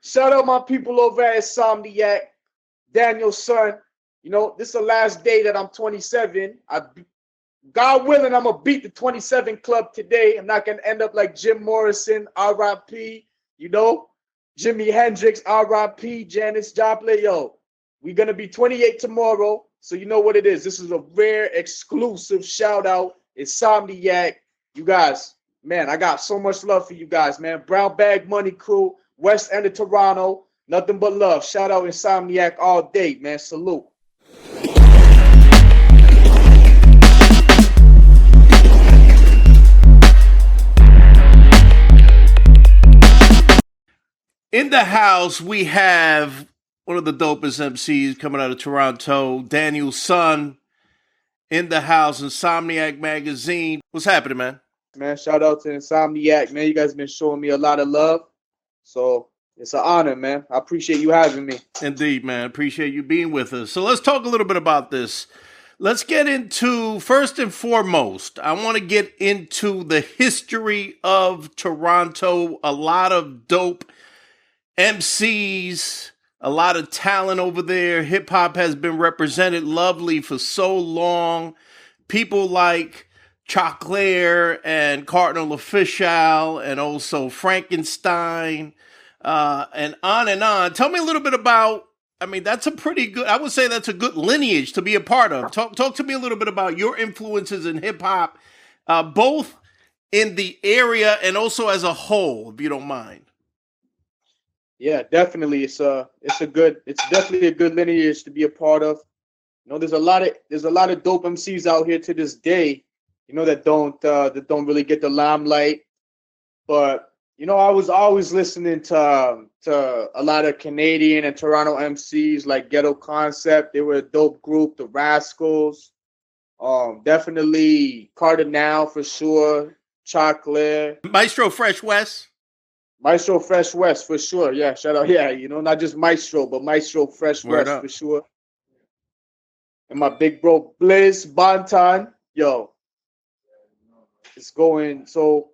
Shout out my people over at Insomniac, Daniel's son. You know, this is the last day that I'm 27. God willing, I'm gonna beat the 27 club today. I'm not gonna end up like Jim Morrison, R.I.P. You know, Jimi Hendrix, R.I.P. Janis Joplin. Yo, we're gonna be 28 tomorrow. So you know what it is. This is a rare, exclusive shout out. Insomniac. You guys, man, I got so much love for you guys, man. Brown Bag Money Crew, West End of Toronto. Nothing but love. Shout out Insomniac all day, man. Salute. In the house, we have one of the dopest MCs coming out of Toronto, Daniel's son. In the house, Insomniac MagazIne. What's happening, man? Man, shout out to Insomniac, man. You guys have been showing me a lot of love. So it's an honor, man. I appreciate you having me. Indeed, man. Appreciate you being with us. So let's talk a little bit about this. Let's get into, first and foremost, I want to get into the history of Toronto. A lot of dope MCs, a lot of talent over there. Hip hop has been represented lovely for so long. People like Choclair and Cardinal Official and also Frankenstein and on and on. Tell me a little bit about, I mean, that's a pretty good, I would say that's a good lineage to be a part of. Talk to me a little bit about your influences in hip hop, both in the area and also as a whole, if you don't mind. Yeah, definitely. It's definitely a good lineage to be a part of. You know, there's a lot of dope MCs out here to this day, you know, that don't really get the limelight. But you know, I was always listening to a lot of Canadian and Toronto MCs like Ghetto Concept. They were a dope group, the Rascals. Definitely Cardinal for sure, Choclair. Maestro Fresh West. Maestro Fresh West for sure. Yeah, shout out. Yeah, you know, not just Maestro, but Maestro Fresh Word West up. for sure. And my big bro Blizz Bonton. Yo, it's going. So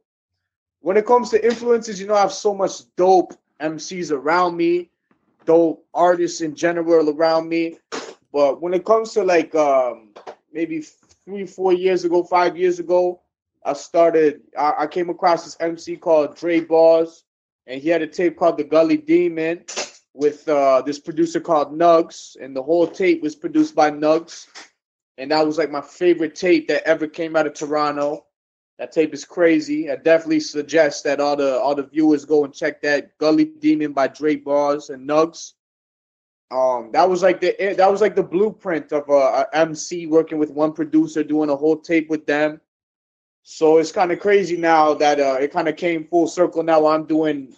when it comes to influences, you know, I have so much dope MCs around me, dope artists in general around me. But when it comes to like maybe 3-4 years ago, 5 years ago, I came across this MC called Dre Bars, and he had a tape called The Gully Demon with this producer called Nugs, and the whole tape was produced by Nugs. And that was like my favorite tape that ever came out of Toronto. That tape is crazy. I definitely suggest that all the viewers go and check that Gully Demon by Dre Bars and Nugs. That was like the blueprint of a MC working with one producer, doing a whole tape with them. So it's kind of crazy now that it kind of came full circle. Now I'm doing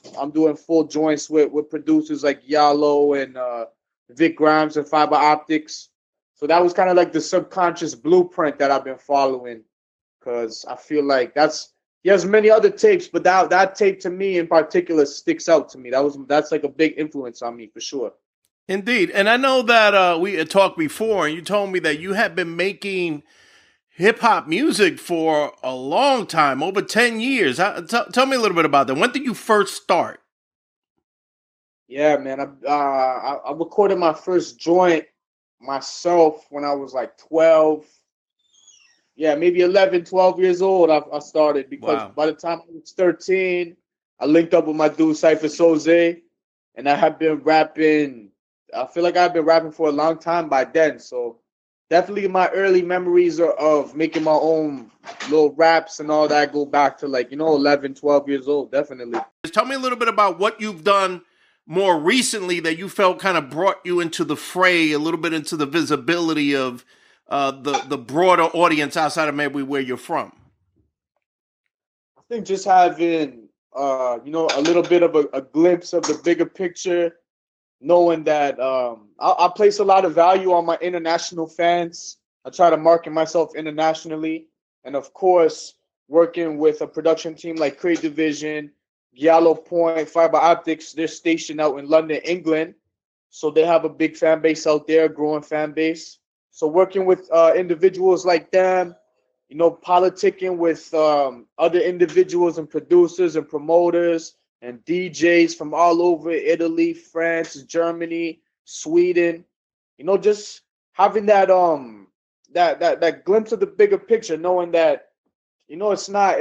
full joints with producers like Yallo and Vic Grimes and Fiber Optics. So that was kind of like the subconscious blueprint that I've been following, because I feel like he has many other tapes, but that tape to me in particular sticks out to me. That's like a big influence on me for sure. Indeed. And I know that we had talked before, and you told me that you have been making hip-hop music for a long time, over 10 years. Tell me a little bit about that. When did you first start? Yeah, man. I recorded my first joint myself when I was like 12. Yeah, maybe 11, 12 years old I started, because by the time I was 13, I linked up with my dude Cypher Soze, and I have been rapping. I feel like I've been rapping for a long time by then. So definitely my early memories of making my own little raps and all that go back to like, you know, 11, 12 years old, definitely. Just tell me a little bit about what you've done more recently that you felt kind of brought you into the fray, a little bit into the visibility of the broader audience outside of maybe where you're from. I think just having, you know, a little bit of a glimpse of the bigger picture, knowing that I place a lot of value on my international fans. I try to market myself internationally. And of course, working with a production team like Crate Division, Yellow Point, Fiber Optics, they're stationed out in London, England. So they have a big fan base out there, growing fan base. So working with individuals like them, you know, politicking with other individuals and producers and promoters, and DJs from all over Italy, France, Germany, Sweden. Just having that glimpse of the bigger picture, knowing that it's not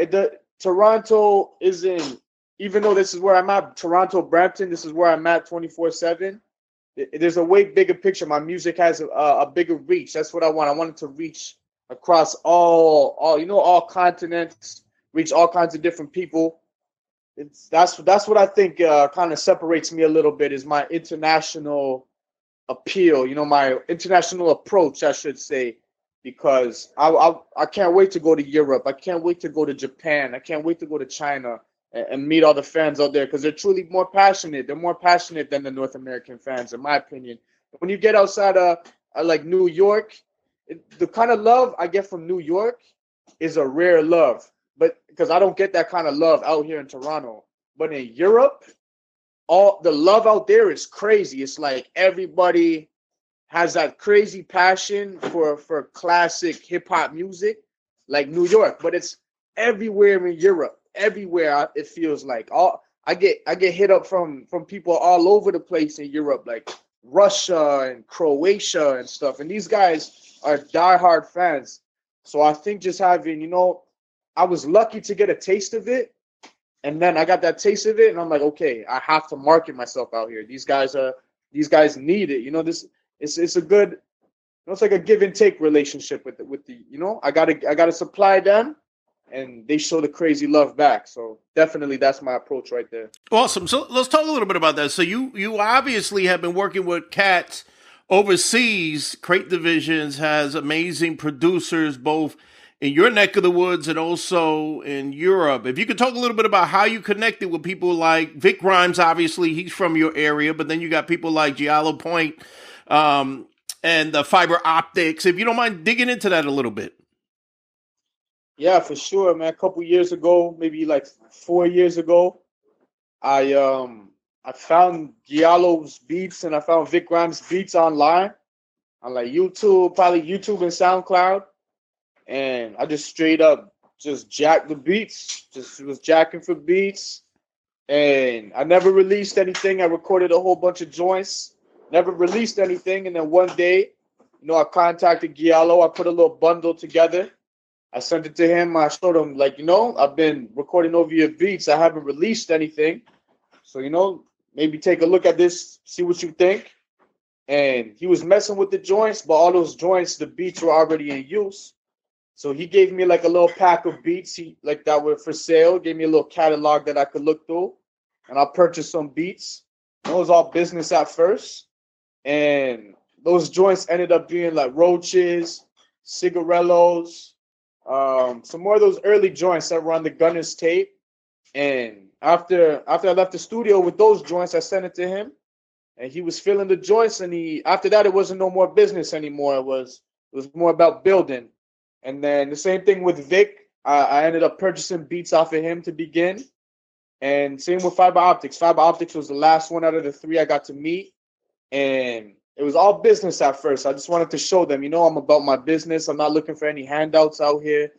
Toronto isn't, even though this is where I'm at, Toronto, Brampton, this is where I'm at 24/7. There's a way bigger picture. My music has a bigger reach. That's what I want. I want it to reach across all continents, reach all kinds of different people. That's what I think kind of separates me a little bit, is my international appeal. My international approach, I should say, because I can't wait to go to Europe. I can't wait to go to Japan. I can't wait to go to China and meet all the fans out there, because they're truly more passionate. They're more passionate than the North American fans, in my opinion. When you get outside of like New York, the kind of love I get from New York is a rare love, but because I don't get that kind of love out here in Toronto. But in Europe, all the love out there is crazy. It's like everybody has that crazy passion for classic hip hop music, like New York, but it's everywhere in Europe. Everywhere it feels like. I get hit up from people all over the place in Europe, like Russia and Croatia and stuff. And these guys are diehard fans. So I think just having, I was lucky to get a taste of it. And then I got that taste of it, and I'm like, okay, I have to market myself out here. These guys need it. This it's a good, it's like a give and take relationship with the I gotta supply them, and they show the crazy love back. So definitely that's my approach right there. Awesome. So let's talk a little bit about that. So you obviously have been working with cats overseas. Crate Divisions has amazing producers, both in your neck of the woods and also in Europe. If you could talk a little bit about how you connected with people like Vic Grimes, obviously he's from your area, but then you got people like Giallo Point and the Fiber Optics. If you don't mind digging into that a little bit. Yeah, for sure, man. A couple years ago, maybe like 4 years ago, I found Giallo's beats and I found Vic Grimes' beats online on like YouTube, probably YouTube and SoundCloud. And I just straight up just jacked the beats, just was jacking for beats. And I never released anything. I recorded a whole bunch of joints, never released anything. And then one day, I contacted Giallo. I put a little bundle together. I sent it to him. I showed him, like, I've been recording over your beats. I haven't released anything. So, maybe take a look at this, see what you think. And he was messing with the joints, but all those joints, the beats were already in use. So he gave me like a little pack of beats that were for sale, gave me a little catalog that I could look through, and I purchased some beats. It was all business at first. And those joints ended up being like Roaches, Cigarellos, some more of those early joints that were on the Gunner's tape. And after I left the studio with those joints, I sent it to him, and he was feeling the joints. And after that, it wasn't no more business anymore. It was more about building. And then the same thing with Vic. I ended up purchasing beats off of him to begin. And same with Fiber Optics. Fiber Optics was the last one out of the three I got to meet. And it was all business at first. I just wanted to show them, I'm about my business. I'm not looking for any handouts out here.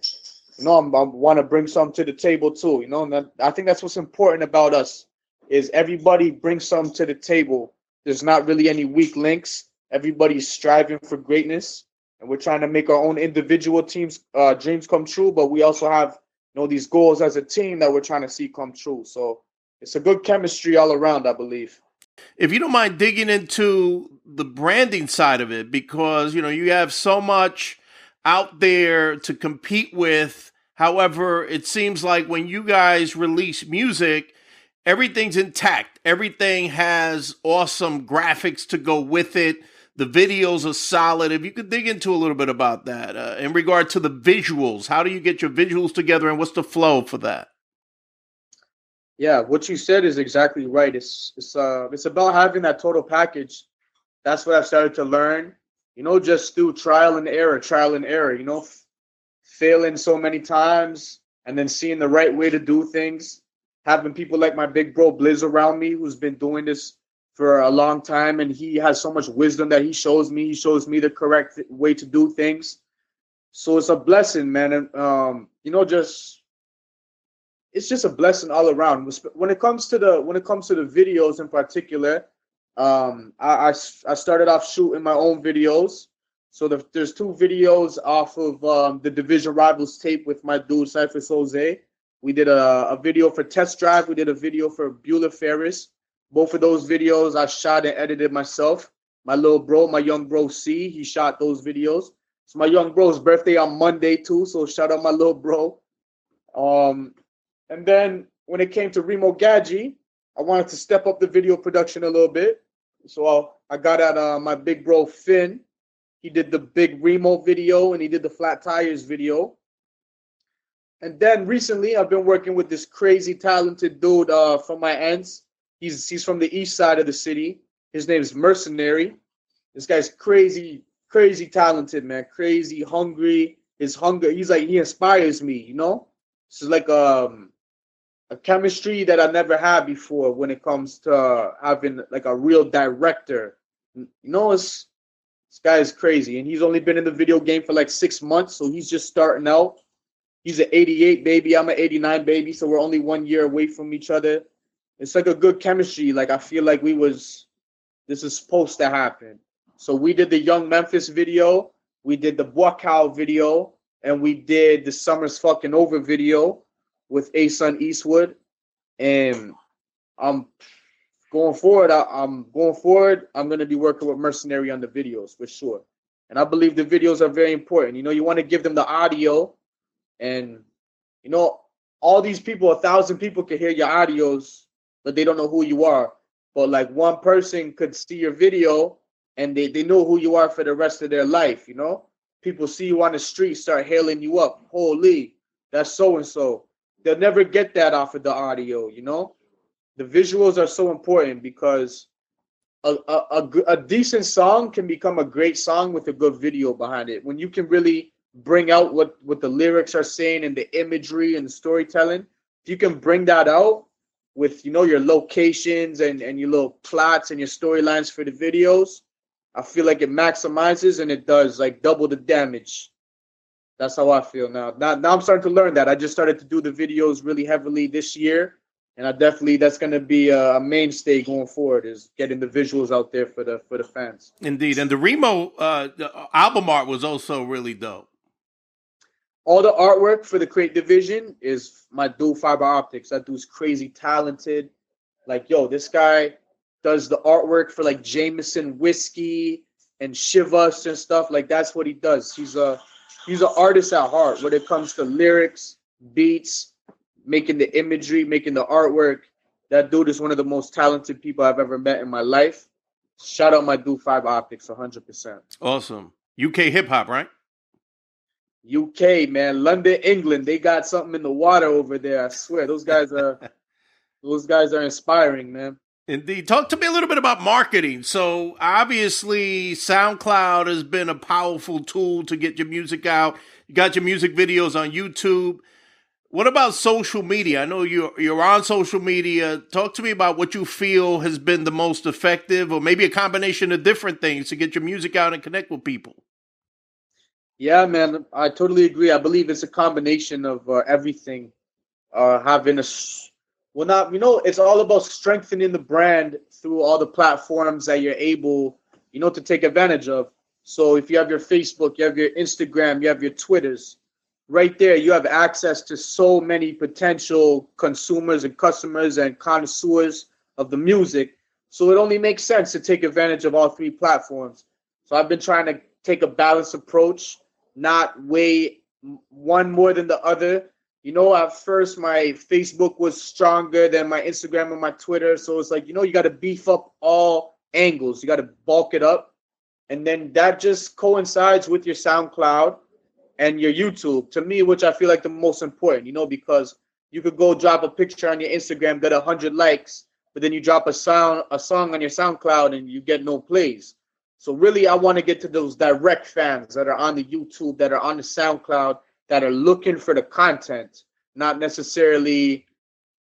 I want to bring something to the table too. And I think that's what's important about us, is everybody brings something to the table. There's not really any weak links. Everybody's striving for greatness. And we're trying to make our own individual teams dreams come true, but we also have these goals as a team that we're trying to see come true. So it's a good chemistry all around, I believe. If you don't mind digging into the branding side of it, because you have so much out there to compete with. However, it seems like when you guys release music, everything's intact. Everything has awesome graphics to go with it. The videos are solid. If you could dig into a little bit about that in regard to the visuals, how do you get your visuals together and what's the flow for that? Yeah, what you said is exactly right. It's about having that total package. That's what I've started to learn, just through trial and error, failing so many times and then seeing the right way to do things, having people like my big bro Blizz around me, who's been doing this for a long time, and he has so much wisdom that he shows me the correct way to do things. So it's a blessing, man. And just it's just a blessing all around. When it comes to the videos in particular, I started off shooting my own videos. So there's two videos off of the Division Rivals tape with my dude Cypher Jose. We did a video for Test Drive. We did a video for Bueller Ferris. Both of those videos I shot and edited myself. My little bro, my young bro C, he shot those videos. It's my young bro's birthday on Monday too, so shout out my little bro. And then when it came to Remo Gadji, I wanted to step up the video production a little bit. So I got at my big bro Finn. He did the big Remo video and he did the flat tires video. And then recently I've been working with this crazy talented dude from my ends. He's from the east side of the city. His name is Mercenary. This guy's crazy talented, man. Crazy, hungry. His hunger, he inspires me, you know? This is like a chemistry that I never had before when it comes to having like a real director. You know, this guy is crazy. And he's only been in the video game for like 6 months, so he's just starting out. He's an 88 baby. I'm an 89 baby, so we're only 1 year away from each other. It's like a good chemistry. Like, I feel like this is supposed to happen. So we did the Young Memphis video, we did the Boakau video, and we did the Summer's Fucking Over video with Asun Eastwood. And I'm going forward. I'm going to be working with Mercenary on the videos for sure. And I believe the videos are very important. You know, you want to give them the audio, and you know, all these people, 1,000 people can hear your audios, but they don't know who you are. But like one person could see your video and they know who you are for the rest of their life, you know? People see you on the street, start hailing you up. Holy, that's so-and-so. They'll never get that off of the audio, you know? The visuals are so important because a decent song can become a great song with a good video behind it. When you can really bring out what the lyrics are saying and the imagery and the storytelling, if you can bring that out with, you know, your locations and your little plots and your storylines for the videos, I feel like it maximizes and it does like double the damage. That's how I feel now. Now I'm starting to learn that. I just started to do the videos really heavily this year, and that's going to be a mainstay going forward, is getting the visuals out there for the fans. Indeed, and the Remo the album art was also really dope. All the artwork for the Crate Division is my dude Fiber Optics. That dude's crazy talented. Like, yo, this guy does the artwork for like Jameson Whiskey and Chivas and stuff. Like, that's what he does. He's an artist at heart when it comes to lyrics, beats, making the imagery, making the artwork. That dude is one of the most talented people I've ever met in my life. Shout out my dude Fiber Optics, 100%. Awesome. UK hip hop, right? UK, man, London, England. They got something in the water over there. I swear, those guys are inspiring, man. Indeed. Talk to me a little bit about marketing. So obviously, SoundCloud has been a powerful tool to get your music out. You got your music videos on YouTube. What about social media? I know you're on social media. Talk to me about what you feel has been the most effective, or maybe a combination of different things to get your music out and connect with people. Yeah, man, I totally agree. I believe it's a combination of everything. It's all about strengthening the brand through all the platforms that you're able, you know, to take advantage of. So if you have your Facebook, you have your Instagram, you have your Twitters, right there, you have access to so many potential consumers and customers and connoisseurs of the music. So it only makes sense to take advantage of all three platforms. So I've been trying to take a balanced approach, not weigh one more than the other. You know, at first my Facebook was stronger than my Instagram and my Twitter. So it's like, you know, you got to beef up all angles. You got to bulk it up. And then that just coincides with your SoundCloud and your YouTube, to me, which I feel like the most important, you know, because you could go drop a picture on your Instagram, get 100 likes, but then you drop a song on your SoundCloud and you get no plays. So really, I want to get to those direct fans that are on the YouTube, that are on the SoundCloud, that are looking for the content, not necessarily,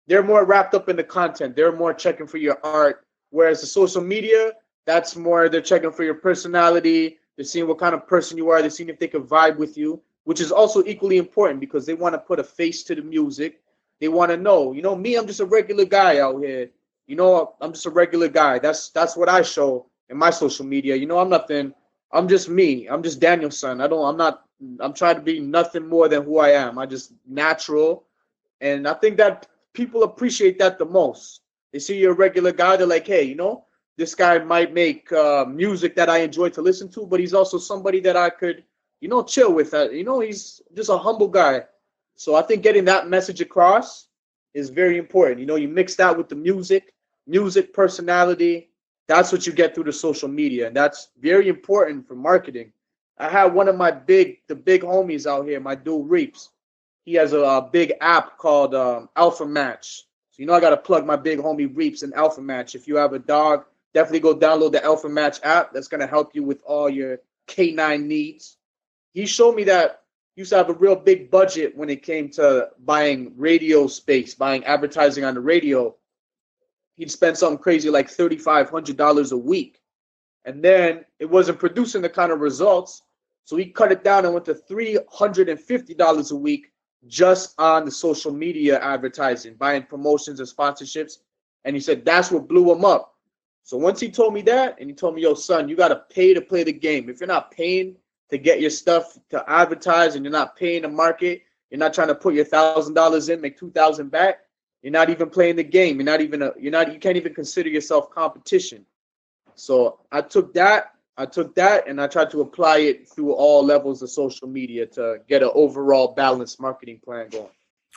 they're more wrapped up in the content. They're more checking for your art. Whereas the social media, that's more, they're checking for your personality. They're seeing what kind of person you are. They're seeing if they can vibe with you, which is also equally important because they want to put a face to the music. They want to know. You know, me, I'm just a regular guy out here. You know, I'm just a regular guy. That's what I show in my social media. You know, I'm nothing. I'm just me. I'm just Daniel's son. I'm not. I'm trying to be nothing more than who I am. I just natural, and I think that people appreciate that the most. They see you're a regular guy. They're like, hey, you know, this guy might make music that I enjoy to listen to, but he's also somebody that I could, you know, chill with. You know, he's just a humble guy. So I think getting that message across is very important. You know, you mix that with the music personality. That's what you get through the social media, and that's very important for marketing. I had one of the big homies out here, my dude Reeps. He has a big app called Alpha Match. So you know I gotta plug my big homie Reeps and Alpha Match. If you have a dog, definitely go download the Alpha Match app. That's gonna help you with all your canine needs. He showed me that he used to have a real big budget when it came to buying radio space, buying advertising on the radio. He'd spend something crazy like $3,500 a week. And then it wasn't producing the kind of results. So he cut it down and went to $350 a week just on the social media advertising, buying promotions and sponsorships. And he said that's what blew him up. So once he told me that, and he told me, yo, son, you got to pay to play the game. If you're not paying to get your stuff to advertise and you're not paying to market, you're not trying to put your $1,000 in, make 2,000 back, you're not even playing the game. You can't even consider yourself competition. So I took that and I tried to apply it through all levels of social media to get an overall balanced marketing plan going.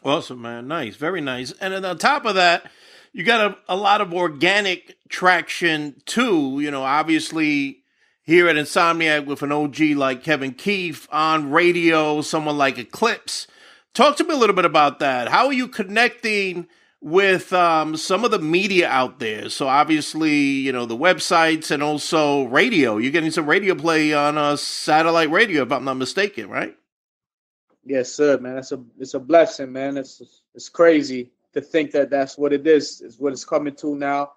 Awesome, man. Nice. Very nice. And then on top of that, you got a lot of organic traction too. You know, obviously here at Insomniac with an OG like Kevin Keefe on radio, someone like Eclipse. Talk to me a little bit about that. How are you connecting with some of the media out there? So obviously, you know, the websites and also radio. You're getting some radio play on satellite radio, if I'm not mistaken, right? Yes, sir, man. It's a blessing, man. It's crazy to think that that's what it is. Is what it's coming to now.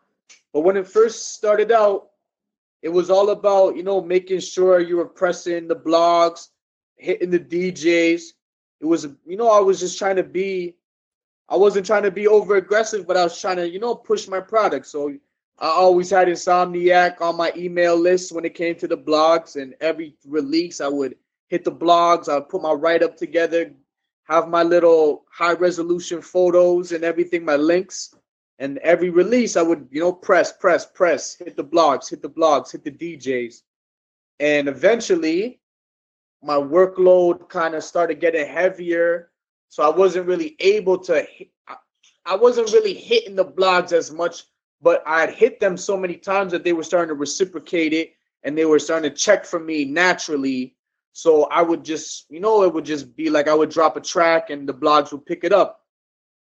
But when it first started out, it was all about, you know, making sure you were pressing the blogs, hitting the DJs. It was, you know, I wasn't trying to be over aggressive, but I was trying to, you know, push my product. So I always had Insomniac on my email list when it came to the blogs, and every release I would hit the blogs. I would put my write up together, have my little high resolution photos and everything, my links. And every release I would, you know, press, hit the blogs, hit the DJs. And eventually my workload kind of started getting heavier. So I wasn't really able to, I wasn't really hitting the blogs as much, but I had hit them so many times that they were starting to reciprocate it and they were starting to check for me naturally. So I would just, you know, it would just be like I would drop a track and the blogs would pick it up.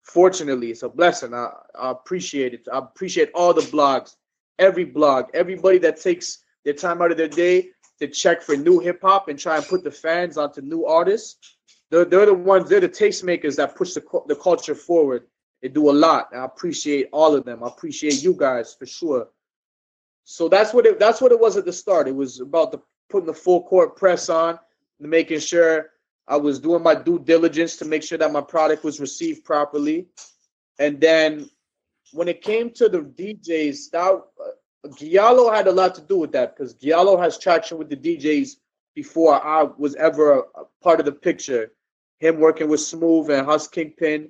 Fortunately, it's a blessing. I appreciate it. I appreciate all the blogs, every blog, everybody that takes their time out of their day to check for new hip hop and try and put the fans onto new artists. They're the ones, they're the tastemakers that push the culture forward. They do a lot. I appreciate all of them. I appreciate you guys for sure. So that's what it was at the start. It was about putting the full court press on, making sure I was doing my due diligence to make sure that my product was received properly. And then when it came to the DJs, Giallo had a lot to do with that because Giallo has traction with the DJs before I was ever a part of the picture. Him working with Smooth and Hus Kingpin.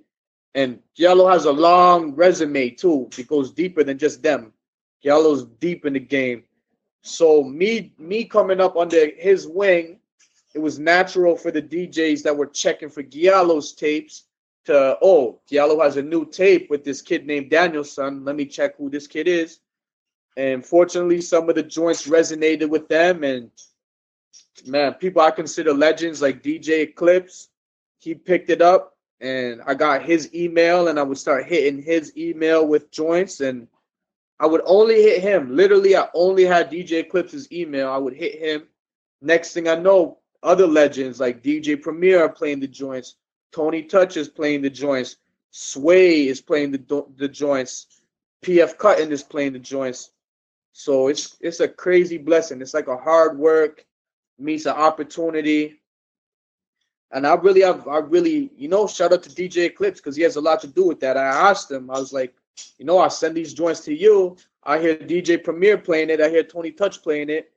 And Giallo has a long resume too. It goes deeper than just them. Giallo's deep in the game. So me coming up under his wing, it was natural for the DJs that were checking for Giallo's tapes to, oh, Giallo has a new tape with this kid named Danielson. Let me check who this kid is. And fortunately, some of the joints resonated with them. And man, people I consider legends like DJ Eclipse, he picked it up and I got his email and I would start hitting his email with joints and I would only hit him. Literally, I only had DJ Eclipse's email. I would hit him. Next thing I know, other legends like DJ Premier are playing the joints. Tony Touch is playing the joints. Sway is playing the joints. PF Cuttin is playing the joints. So it's a crazy blessing. It's like a hard work meets an opportunity. And I really, shout out to DJ Eclipse because he has a lot to do with that. I asked him, I was like, I send these joints to you. I hear DJ Premier playing it. I hear Tony Touch playing it.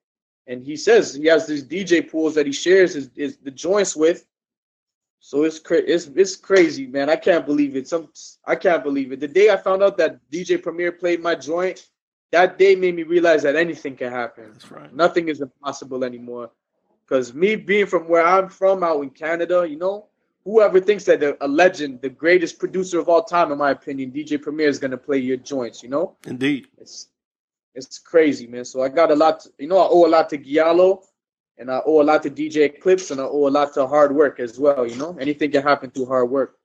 And he says he has these DJ pools that he shares his the joints with. So it's crazy, man. I can't believe it. I can't believe it. The day I found out that DJ Premier played my joint, that day made me realize that anything can happen. That's right. Nothing is impossible anymore. Because me being from where I'm from out in Canada, whoever thinks that a legend, the greatest producer of all time, in my opinion, DJ Premier is gonna play your joints, Indeed. It's crazy, man. So I got a lot, I owe a lot to Giallo, and I owe a lot to DJ Eclipse, and I owe a lot to hard work as well, Anything can happen through hard work.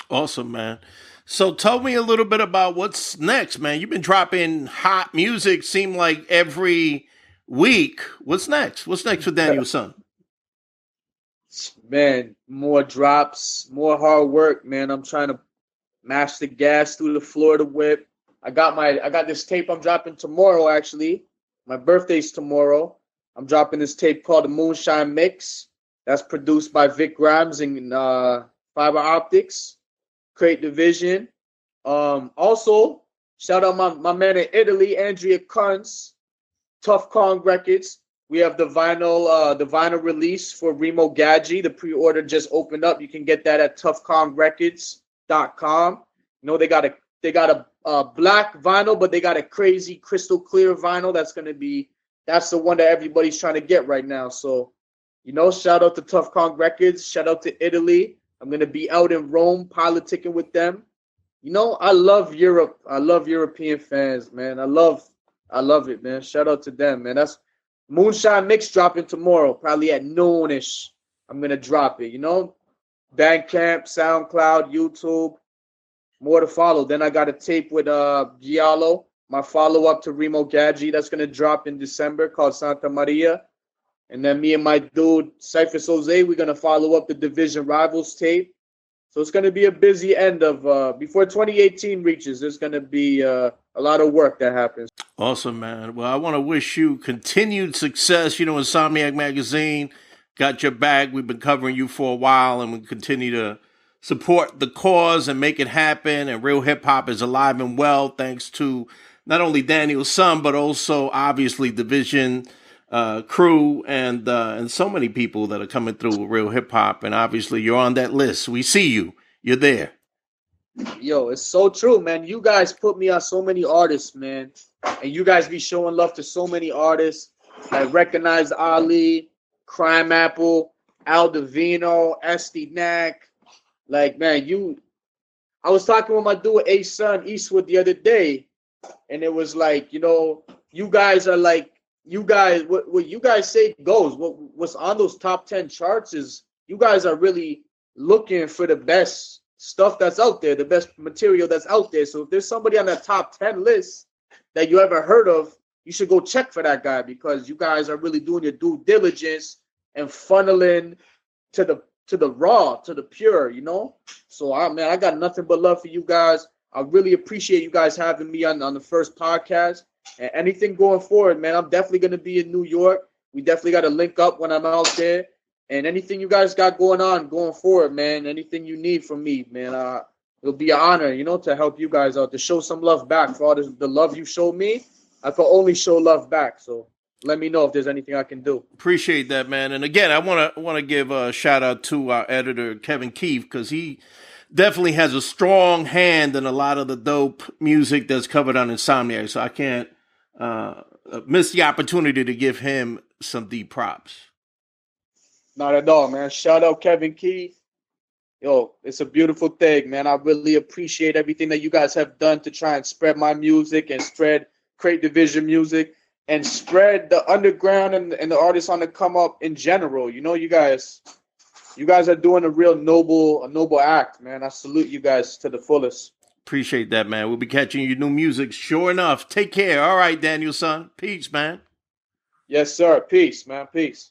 Awesome, man. So tell me a little bit about what's next, man. You've been dropping hot music, seem like every week. What's next? What's next for Daniel Son? Man, more drops, more hard work, man. I'm trying to mash the gas through the Florida whip. I got this tape I'm dropping tomorrow, actually. My birthday's tomorrow. I'm dropping this tape called the Moonshine Mix. That's produced by Vic Grimes and Fiber Optics, Crate Division. Also, shout out my man in Italy, Andrea Kunz, Tough Kong Records. We have the vinyl release for Remo Gadji. The pre-order just opened up. You can get that at toughkongrecords.com. They got a black vinyl, but they got a crazy crystal clear vinyl. That's the one that everybody's trying to get right now. So, shout out to Tough Kong Records. Shout out to Italy. I'm gonna be out in Rome politicking with them. I love Europe. I love European fans, man. I love it, man. Shout out to them, man. That's Moonshine Mix dropping tomorrow, probably at noonish. I'm gonna drop it. Bandcamp, SoundCloud, YouTube. More to follow. Then I got a tape with Giallo, my follow-up to Remo Gadji. That's gonna drop in December, called Santa Maria. And then me and my dude Cypher Soze, we're gonna follow up the Division Rivals tape. So it's gonna be a busy end of before 2018 reaches. There's gonna be a lot of work that happens. Awesome, man. Well, I want to wish you continued success. Insomniac MagazIne got your back. We've been covering you for a while, and we continue to support the cause and make it happen. And real hip hop is alive and well, thanks to not only Daniel's son, but also obviously Division crew and so many people that are coming through with real hip hop. And obviously, you're on that list. We see you. You're there. Yo, it's so true, man. You guys put me on so many artists, man. And you guys be showing love to so many artists. Like Recognize Ali, Crime Apple, Al Divino, Esty Knack. Like, man, I was talking with my dude A-Son Eastwood the other day, and it was like, you guys are like, what you guys say goes. What's on those top 10 charts is you guys are really looking for the best stuff that's out there, the best material that's out there. So if there's somebody on that top 10 list that you ever heard of, you should go check for that guy, because you guys are really doing your due diligence and funneling to the raw, to the pure, So I got nothing but love for you guys. I really appreciate you guys having me on the first podcast. And anything going forward, man, I'm definitely gonna be in New York. We definitely got to link up when I'm out there. And anything you guys got going forward, man, anything you need from me, man, it'll be an honor, to help you guys out, to show some love back for all the love you showed me. I can only show love back. So let me know if there's anything I can do. Appreciate that, man. And again, I want to give a shout out to our editor, Kevin Keefe, because he definitely has a strong hand in a lot of the dope music that's covered on Insomniac. So I can't miss the opportunity to give him some deep props. Not at all, man. Shout out Kevin Keith. Yo, it's a beautiful thing, man. I really appreciate everything that you guys have done to try and spread my music and spread Crate Division music and spread the underground and the artists on the come up in general. You guys are doing a real noble act, man. I salute you guys to the fullest. Appreciate that, man. We'll be catching you new music. Sure enough. Take care. All right, Daniel, son. Peace, man. Yes, sir. Peace, man. Peace.